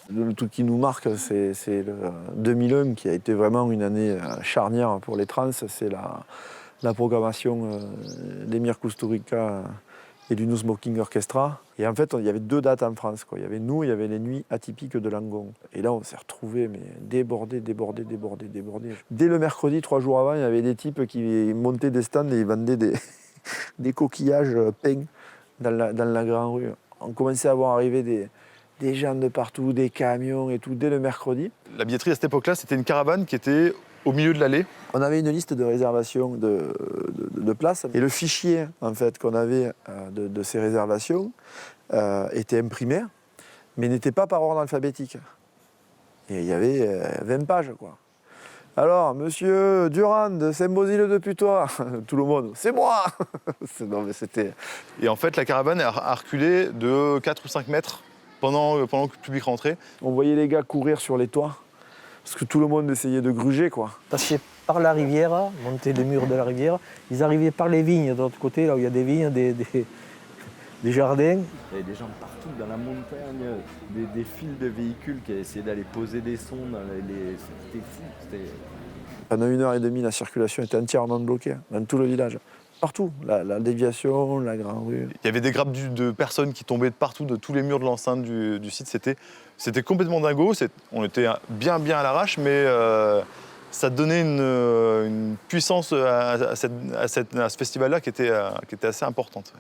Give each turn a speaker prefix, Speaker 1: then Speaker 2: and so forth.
Speaker 1: Le truc qui nous marque, c'est le 2001 qui a été vraiment une année charnière pour les trans. C'est la programmation d'Emir Kusturica et du No Smoking Orchestra. Et en fait, il y avait 2 dates en France, quoi. Il y avait nous, il y avait les nuits atypiques de Langon. Et là, on s'est retrouvés débordés. Dès le mercredi, 3 jours avant, il y avait des types qui montaient des stands et ils vendaient des coquillages peints dans la grande rue. On commençait à voir arriver des gens de partout, des camions et tout, dès le mercredi.
Speaker 2: La billetterie à cette époque-là, c'était une caravane qui était au milieu de l'allée.
Speaker 1: On avait une liste de réservation de places et le fichier en fait, qu'on avait de ces réservations était imprimé, mais n'était pas par ordre alphabétique. Et il y avait 20 pages, quoi. Alors, monsieur Durand de Saint-Bosile de Putois, tout le monde, c'est moi. Non, mais c'était...
Speaker 2: Et en fait, la caravane a reculé de 4 ou 5 mètres pendant que le public rentrait.
Speaker 1: On voyait les gars courir sur les toits, parce que tout le monde essayait de gruger, quoi.
Speaker 3: Passaient par la rivière, monter les murs de la rivière. Ils arrivaient par les vignes de l'autre côté, là où il y a des vignes, des jardins.
Speaker 4: Il y avait des gens partout dans la montagne, des files de véhicules qui essayaient d'aller poser des sons dans les... C'était fou.
Speaker 1: Pendant 1h30, la circulation était entièrement bloquée dans tout le village. Partout, la déviation, la grande rue.
Speaker 2: Il y avait des grappes de personnes qui tombaient de partout, de tous les murs de l'enceinte du site. C'était complètement dingo. On était bien à l'arrache, mais ça donnait une puissance à ce festival-là qui était assez importante.